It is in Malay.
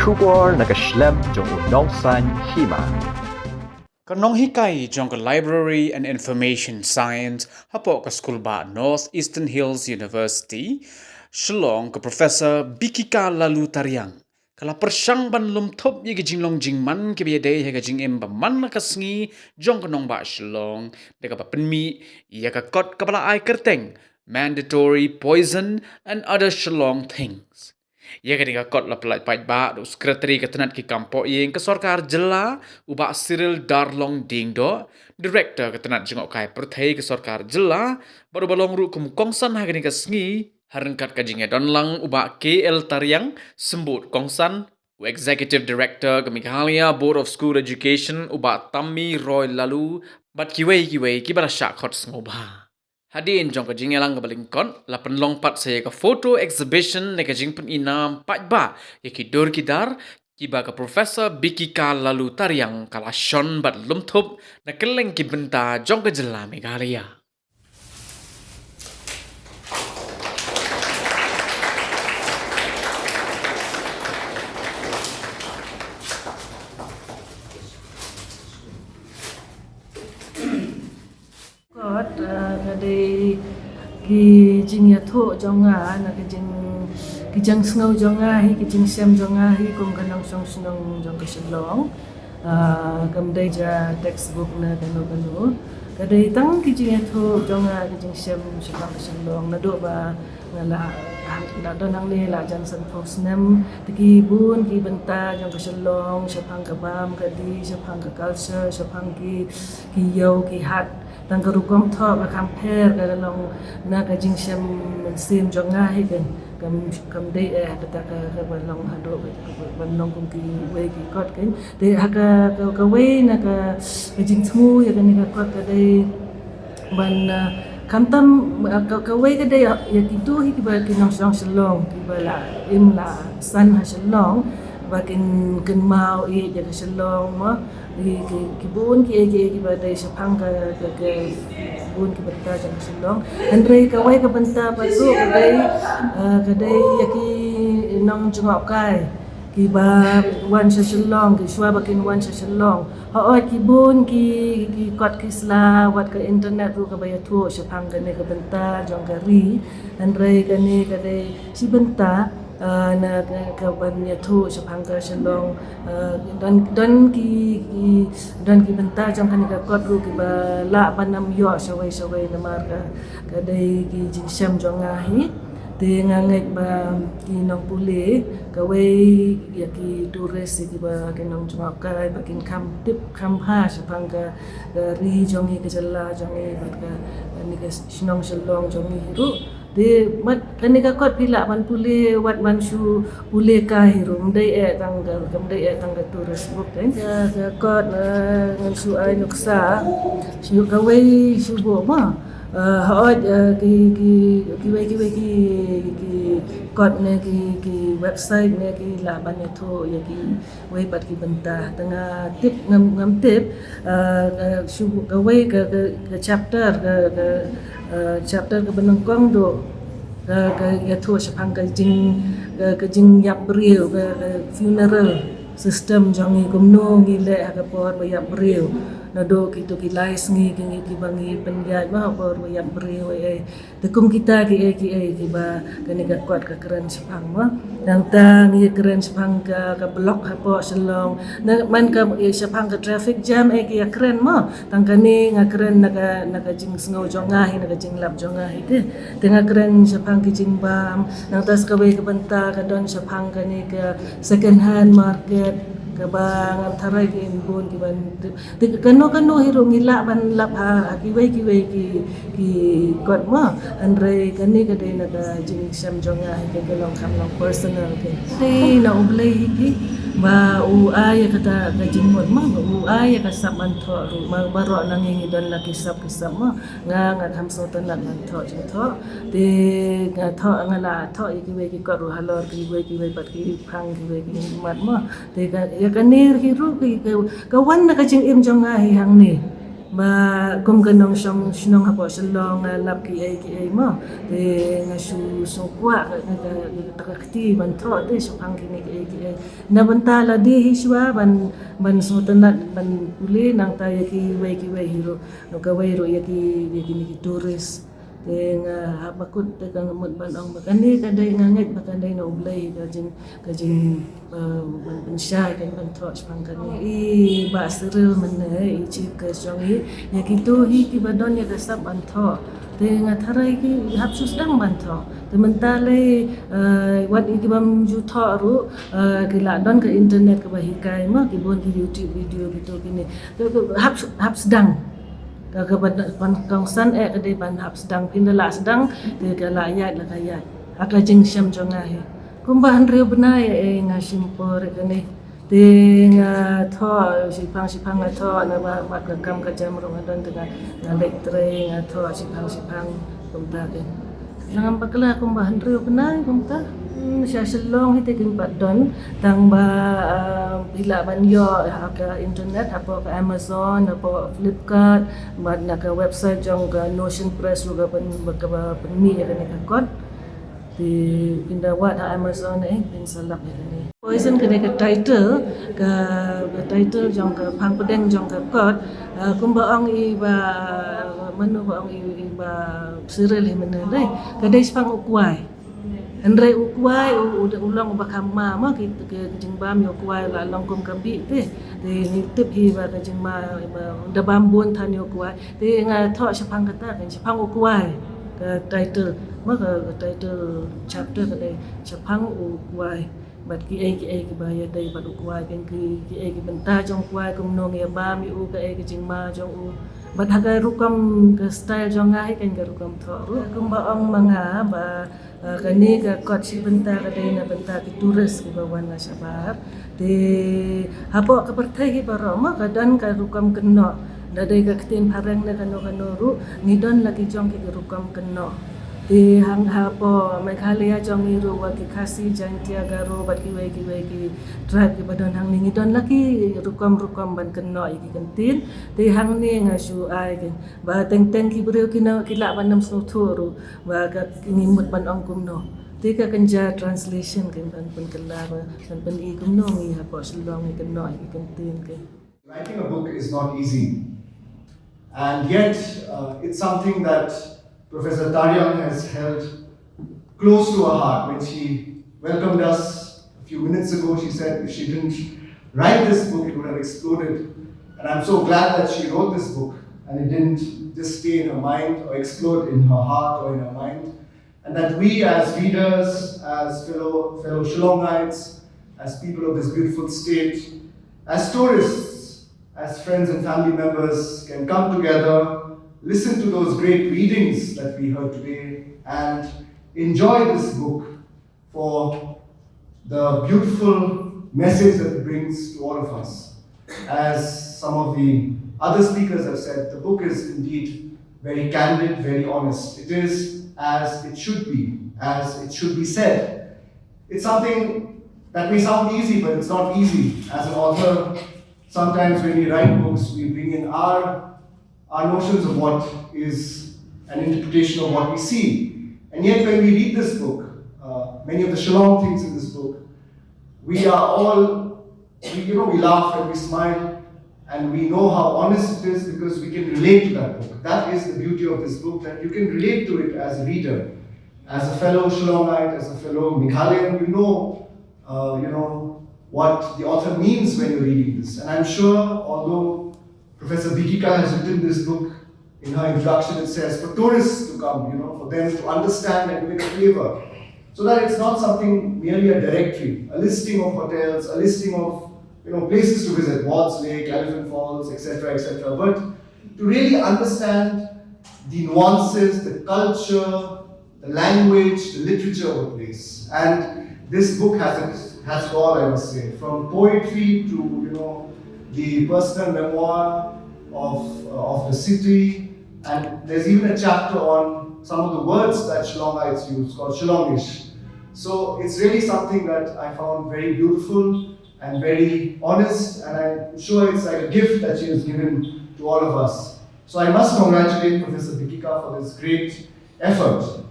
Shubor nakaslem jong unongsan Hima. Kanong hikay jong ka Library and Information Science hapo ka school ba North Eastern Hills University, Shillong ka Professor Bikika Laloo Tariang. Kala persyang ban lumtop yi Jinglong Jingman ke biade he Jingem ba man ka Sngi jong kanong ba Shillong de ka penmi ya ka kot kapala ai kerteng mandatory poison and other Shillong things. Ia ketika kot la pelai pai ba do sekretari ketenat ki kampo yang ke sarkar jela uba Cyril Darlong Dingdo director ketenat jengok kai perthai ke sarkar jela baru balong ru kum kongsan ha ketika Sngi harengkat kajingnya donlang uba KL Tariang sembut kongsan executive director ke Meghalaya Board of School Education uba Tammi Roy Laloo bat kiwei ki barasyak khot sngobha. Hadin jong kajing elang kebalingkon, lapan longpat saya ke foto exhibition ne kajing pen inam pat ba, ya kidur kidar, kiba ke Profesor Bikika Laloo Tariang kala Shon bat lumtup, na keleng ki benta jong ke jela Meghalaya. Kadai ki jing ya Thoh jonga na ki jang Sngi jonga hi ki jing sem jonga hi kum kanang song snong jong ka Shillong kam dai ja textbook na kanu kadai tang ki jing ya Thoh jonga ki jing sem ka Shillong na do ba ngala na do nang le la jan san post nem ki bun ki benta jong ka Shillong sapang ka bam ka di sapang ka culture sapang ki yo ki hat tang ka rukom Thoh ka compare ka long na ka jing sem sim jonga hi kam dei kata ka balong hado balong kum ki we ki kot kan de ka we na ka jing thmu ya kan ka kot ka dei ban kam tam ka we ka dei ya ki tu hi ki ba ki nong song Shillong ki ba la im la san ha Shillong ba kin mau i ya ka Shillong ma ki bun ki ba dei sapang ka bun ki benta jang Shillong andre ka wai ka benta pa tu ka dei ya ki nong jungok kai ki ba wan sa Shillong ki shwa ba kin wan sa Shillong ha ki bun ki kot ki sla wat ka internet ru ka ba ya Thoh sapang ka ne ka benta jong ka ri andre ka ne ka dei si benta na ka ban ya Thoh sapang ka Shillong dan ki benta jong kan ka kot ru ki ba la banam yo sawai na mar ka dei ki jing sem jong hi te ngangai ba ki nong pule ka we ya ki turis ki ba ki nong jong ka ba kin kam ha sapang ka ri jong hi ka jala jong hi ba ka ni ka Snong Shillong jong hi ru de mat kani ka kot pila ban pule wat ban shu pule ka hirum dei tang ka turis book kan ka kot ngan su ai nuksa shu ka wei shu bo ma hot ki kot ne ki website ne ki la ban ne Thoh ya ki wei pat ki benta tengah tip ngam tip shu ka wei ka chapter chapter ke benengkong do ke ya Thoh sapang ke jing yap beriu ke funeral system jangi kumno ngile ka por ba yap beriu na do ki to ki lai Sngi ki bangi penjat ma por ba yap beriu te kum kita ki ba ke ni ka kwat ka keren sapang ma nang tang ye keren sapang ka blok ha po Shillong na man ka sapang ka traffic jam ki ya keren ma tang ka ni nga keren na ka jing Sngi jonga hi na ka jing lap jonga hi te nga keren sapang ki jing bam nang tas ka we ka benta ka don sapang ka ni ka second hand market ka bang antara ki bun ki ban te kano hiro ngila ban lap ha ki we ki kot ma andre kani ka dei na ka jing sem jonga hi ka long kam long personal ke dei na ublei hi ba u ay kata ka Jingman ma u ay ka sap man Thoh ru ma baro nang ngi don la ki sap ma nga kam so tan man Thoh de nga Thoh nga la Thoh ki we ki kot ru Halor ki we pat ki phang ki we ki mat ma de ka ya ka nir ki ru ki ka wan na ka jing im jonga hi hang ni ba kum kanong song sinong hapo Shillong lap ki ai mo te nga su so kwa nga takakti ban Thoh te so pang kini ki ai na bantala di hiswa ban so tanat ban uli nang ta ki wei hiro no ka wei ro ki ni tourist te nga bakut te kang mut ban ong makani kadai nganget bakandai no blai ka jing ban sya kan ban Thoh pang kani I ba seril men I chip ka song ya kitu ki badon ya kasap ban Thoh te nga tharai ki hapsus dang ban Thoh te mentale wat ki bam ju Thoh ru ki la don ka internet ka bahikai ma ki bon ki YouTube video gitu kini haps dang ban kong san kadai ban hap sedang pindala sedang te kala ayat la kayat aka jing syam jonga he kumbahan rio benai nga simpor kani te nga Thoh sipang nga Thoh na ba kam ka jam Ramadan dengan nga lektre nga Thoh sipang kumta ke langan bakla kumbahan rio benai kumta siya Shillong hiti kimpat don tang ba bila ban yo ka internet apo ka Amazon apo Flipkart mat na ka website jong ka Notion Press luga pen mi ya kan ka kot di pinda wat Amazon pin salap ya kan poison ka title jong ka phang pedeng jong ka kot kumba ong I ba manu ba ong I ba sirel himene dai kadai spang ukwai Andre ukwai ulang bakama ma ki jingbam yo kwai la longkom kambi te ni tip hi ba ka jingma da bambun than yo kwai te nga Thoh sapang kata kan sapang ukwai ka title ma ka title chapter ka dai sapang ukwai bat ki ai ki ba ya dai bat ukwai kan ki ai ki benta jong kwai kum nong ya ba mi u ka ai ki jingma jong u bat haga rukam ka style jong ai kan ka rukam Thoh ru kum ba ong manga ba kani ka kot si benta ka dai na benta ki turis ki bawan na sabar te hapo ka pertai ki baro ma ka dan ka rukam keno da dai ka ktin parang na kano ru ngidon lagi jong ki rukam keno te hang hapo Meghalaya jong iru wa ki khasi jantia garo bat ki wei ki tribe ki badon hang ni ngidon lagi rukam ban keno ki kentin te hang ni nga su ai ki ba teng ki breu ki na ki la ban nam so thuru ba ka ngimut ban ong kum no te ka kanja translation kan ban kala ban pen I kum no ngi hapo Shillong ki keno ki kentin ke Writing a book is not easy, and yet it's something that Professor Tariang has held close to her heart. When she welcomed us a few minutes ago, she said if she didn't write this book, it would have exploded. And I'm so glad that she wrote this book and it didn't just stay in her mind or explode in her heart or in her mind. And that we as readers, as fellow Shillongites, as people of this beautiful state, as tourists, as friends and family members can come together, listen to those great readings that we heard today and enjoy this book for the beautiful message that it brings to all of us. As some of the other speakers have said, the book is indeed very candid, very honest. It is as it should be said. It's something that may sound easy, but it's not easy. As an author, sometimes when we write books, we bring in our notions of what is an interpretation of what we see. And yet when we read this book, many of the Shillong things in this book, we laugh and we smile and we know how honest it is because we can relate to that book. That is the beauty of this book, that you can relate to it as a reader. As a fellow Shillongite, as a fellow Meghalayan, you know what the author means when you're reading this. And I'm sure, although Professor Bikika has written this book, in her introduction it says for tourists to come, for them to understand and get a flavor. So that it's not something merely a directory, a listing of hotels, a listing of places to visit, Wards Lake, Elephant Falls, etc., but to really understand the nuances, the culture, the language, the literature of a place. And this book has it all, I must say, from poetry to the personal memoir of the city, and there's even a chapter on some of the words that Shillongites use, called Shillongish. So it's really something that I found very beautiful and very honest, and I'm sure it's like a gift that she has given to all of us. So I must congratulate Professor Bikika for this great effort